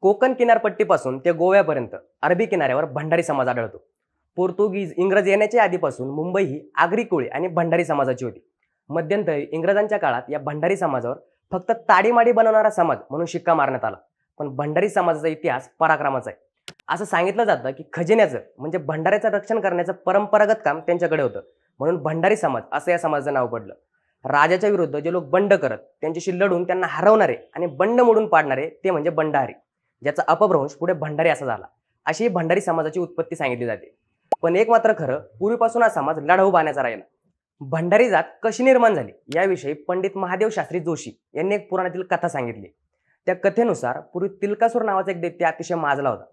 कोकण किनारपट्टीपासून ते गोव्यापर्यंत अरबी किनाऱ्यावर भंडारी समाज आढळतो. पोर्तुगीज, इंग्रज येण्याच्या आधीपासून मुंबई ही आगरी कोळी आणि भंडारी समाजाची होती. मध्यंतरी इंग्रजांच्या काळात या भंडारी समाजावर फक्त ताडीमाडी बनवणारा समाज म्हणून शिक्का मारण्यात आला. पण भंडारी समाजाचा इतिहास पराक्रमाचा आहे. असं सांगितलं जातं की खजिन्याचं म्हणजे भंडाऱ्याचं रक्षण करण्याचं परंपरागत काम त्यांच्याकडे होतं, म्हणून भंडारी समाज असं या समाजाचं नाव पडलं. राजाच्या विरुद्ध जे लोक बंड करत त्यांच्याशी लढून त्यांना हरवणारे आणि बंड मोडून पाडणारे ते म्हणजे बंडारी, ज्याचा अपभ्रंश पुढे भंडारी असा झाला. अशी ही भंडारी समाजाची उत्पत्ती सांगितली जाते. पण एक मात्र खरं, पूर्वीपासून हा समाज लढाऊ बाण्याचा राहिला. भंडारी जात कशी निर्माण झाली याविषयी पंडित महादेव शास्त्री जोशी यांनी एक पुराणातील कथा सांगितली. त्या कथेनुसार पूर्वी तिलकासूर नावाचा एक दैत्य अतिशय माजला होता.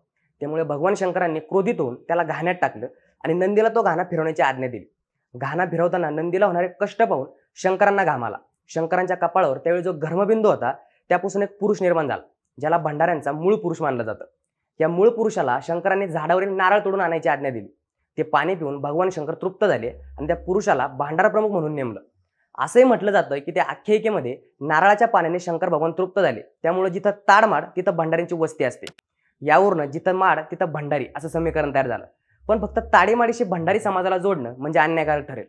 त्यामुळे भगवान शंकरांनी क्रोधित होऊन त्याला घाण्यात टाकलं आणि नंदीला तो घाणा फिरवण्याची आज्ञा दिली. घाणा फिरवताना नंदीला होणारे कष्ट पाहून शंकरांना घाम आला. शंकरांच्या कपाळावर त्यावेळी जो घर्मबिंदू होता त्यापासून एक पुरुष निर्माण झाला, ज्याला भंडाऱ्यांचा मूळ पुरुष मानलं जातं. या मूळ पुरुषाला शंकरांनी झाडावरील नारळ तोडून आणायची आज्ञा दिली. ते पाणी पिऊन भगवान शंकर तृप्त झाले आणि त्या पुरुषाला भांडार प्रमुख म्हणून नेमलं. असंही म्हटलं जातं की त्या आख्यायिकेमध्ये नारळाच्या पाण्याने शंकर भगवान तृप्त झाले, त्यामुळे जिथं ताडमाड तिथं भंडारींची वस्ती असते. यावरून जिथं माड तिथं भंडारी असं समीकरण तयार झालं. पण फक्त ताडीमाडीशी भंडारी समाजाला जोडणं म्हणजे अन्यायकारक ठरेल.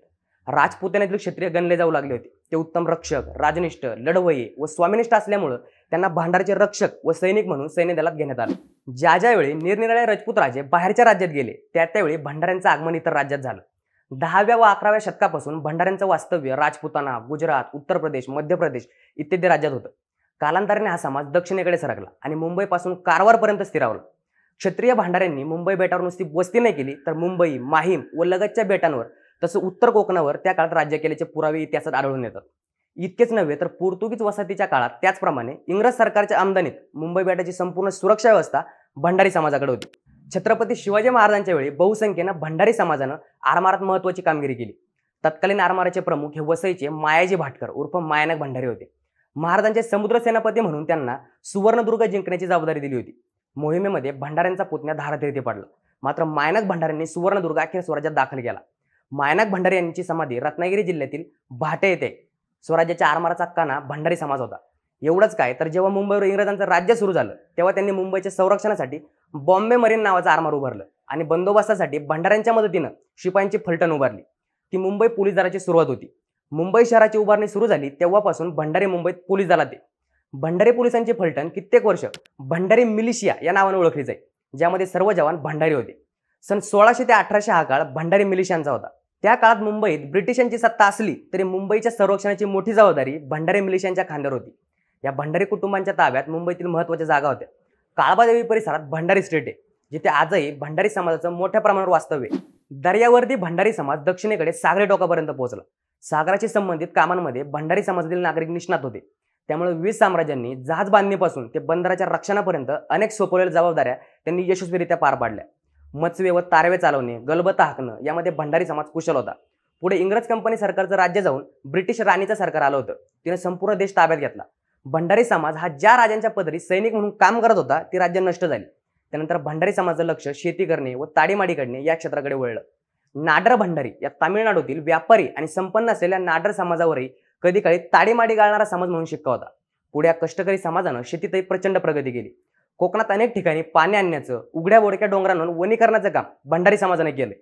राजपुतान्यातील क्षत्रिय गणले जाऊ लागले होते. ते उत्तम रक्षक, राजनिष्ठ, लढवय्ये व स्वामिनिष्ठ असल्यामुळं त्यांना भांडारचे रक्षक व सैनिक म्हणून सैन्य दलात घेण्यात आलं. ज्यावेळी निरनिराळे राजपूत राजे बाहेरच्या राज्यात गेले त्यावेळी भंडाऱ्यांचं आगमन इतर राज्यात झालं. 10व्या व 11व्या शतकापासून भंडाऱ्यांचं वास्तव्य राजपुताना, गुजरात, उत्तर प्रदेश, मध्य प्रदेश इत्यादी राज्यात होतं. कालांतराने हा समाज दक्षिणेकडे सरकला आणि मुंबईपासून कारवारपर्यंत स्थिरावला. क्षत्रिय भांडाऱ्यांनी मुंबई बेटावर नुसती वस्ती नाही केली, तर मुंबई, माहीम व लगतच्या बेटांवर तसं उत्तर कोकणावर त्या काळात राज्य केल्याचे पुरावे इतिहासात आढळून येतात. इतकेच नव्हे तर पोर्तुगीज वसाहतीच्या काळात त्याचप्रमाणे इंग्रज सरकारच्या आमदानीत मुंबई बेटाची संपूर्ण सुरक्षा व्यवस्था भंडारी समाजाकडे होती. छत्रपती शिवाजी महाराजांच्या वेळी बहुसंख्येनं भंडारी समाजानं आरमारात महत्वाची कामगिरी केली. तत्कालीन आरमाराचे प्रमुख हे वसईचे मायाजी भाटकर उर्फ मायानक भंडारी होते. महाराजांचे समुद्र सेनापती म्हणून त्यांना सुवर्णदुर्ग जिंकण्याची जबाबदारी दिली होती. मोहिमेमध्ये भंडाऱ्यांचा पुतण्या धारातीर्थी पडला, मात्र मायानक भंडाऱ्यांनी सुवर्णदुर्ग अखेर स्वराज्यात दाखल केला. मायानक भंडारी यांची समाधी रत्नागिरी जिल्ह्यातील भाटे येथे. स्वराज्याच्या आरमाराचा काना भंडारी समाज होता. एवढंच काय, तर जेव्हा मुंबईवर इंग्रजांचं राज्य सुरू झालं तेव्हा त्यांनी मुंबईच्या संरक्षणासाठी बॉम्बे मरीन नावाचं आरमार उभारलं आणि बंदोबस्तासाठी भंडाऱ्यांच्या मदतीनं शिपायांची फलटण उभारली. ती मुंबई पोलीस दलाची सुरुवात होती. मुंबई शहराची उभारणी सुरू झाली तेव्हापासून भंडारी मुंबईत पोलीस दलात आहे. भंडारी पोलिसांची फलटण कित्येक वर्ष भंडारी मिलिशिया या नावाने ओळखली जाई, ज्यामध्ये सर्व जवान भंडारी होते. सन 1600 ते 1800 हा काळ भंडारी मिलिशियांचा होता. त्या काळात मुंबईत ब्रिटिशांची सत्ता असली तरी मुंबईच्या संरक्षणाची मोठी जबाबदारी भंडारी मिलिशियांच्या खांद्यावर होती. या भंडारी कुटुंबांच्या ताब्यात मुंबईतील महत्त्वाच्या जागा होत्या. काळबादेवी परिसरात भंडारी स्ट्रीट आहे, जिथे आजही भंडारी समाजाचं मोठ्या प्रमाणावर वास्तव्य आहे. दर्यावर्दी भंडारी समाज दक्षिणेकडे सागरी टोकापर्यंत पोहोचला. सागराशी संबंधित कामांमध्ये भंडारी समाजातील नागरिक निष्णात होते. त्यामुळे विविध साम्राज्यांनी जहाज बांधणीपासून ते बंदराच्या रक्षणापर्यंत अनेक सोपवलेल्या जबाबदाऱ्या त्यांनी यशस्वीरित्या पार पाडल्या. मत्स्यवे व तारवे चालवणे, गलबता हाकणं यामध्ये भंडारी समाज कुशल होता. पुढे इंग्रज कंपनी सरकारचं राज्य जाऊन ब्रिटिश राणीचं सरकार आलं होतं. तिने संपूर्ण देश ताब्यात घेतला. भंडारी समाज हा ज्या राजांच्या पदरी सैनिक म्हणून काम करत होता ती राज्य नष्ट झाली. त्यानंतर भंडारी समाजाचं लक्ष शेती करणे व ताडीमाडी काढणे या क्षेत्राकडे वळलं. नाडर भंडारी या तामिळनाडूतील व्यापारी आणि संपन्न असलेल्या नाडर समाजावरही कधी काळी ताडीमाडी गाळणारा समाज म्हणून शिक्का होता. पुढे या कष्टकरी समाजानं शेतीतही प्रचंड प्रगती केली. कोकणात अनेक ठिकाणी पाणी आणण्याचं, उघड्या बोडक्या डोंगरांवर वनीकरणाचं काम भंडारी समाजाने केले.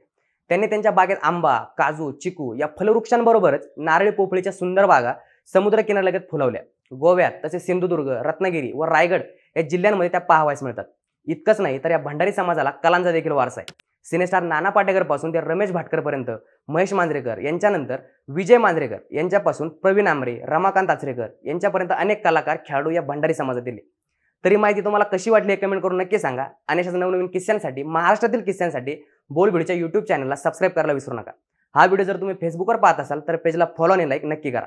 त्यांनी त्यांच्या बागेत आंबा, काजू, चिकू या फलवृक्षांबरोबरच नारळी पोफळीच्या सुंदर बागा समुद्र किनाऱ्यालगत फुलवल्या. गोव्यात तसेच सिंधुदुर्ग, रत्नागिरी व रायगड या जिल्ह्यांमध्ये त्या पाहावयास मिळतात. इतकंच नाही तर या भंडारी समाजाला कलांचा देखील वारसा आहे. सिनेस्टार नाना पाटेकर पासून ते रमेश भाटकर पर्यंत, महेश मांजरेकर यांच्यानंतर विजय मांजरेकर यांच्यापासून प्रवीण आमरे, रमाकांत आचरेकर यांच्यापर्यंत अनेक कलाकार, खेळाडू या भंडारी समाजातील. तरी माहिती तुम्हाला कशी वाटली हे कमेंट करून नक्की सांगा. आणि अशाच नवनवीन किस्स्यांसाठी, महाराष्ट्रातील किस्स्यांसाठी बोलबिडच्या YouTube चॅनलला सबस्क्राईब करायला विसरू नका. हा व्हिडिओ जर तुम्ही फेसबुकवर पाहत असाल तर पेजला फॉलो आणि लाईक नक्की करा.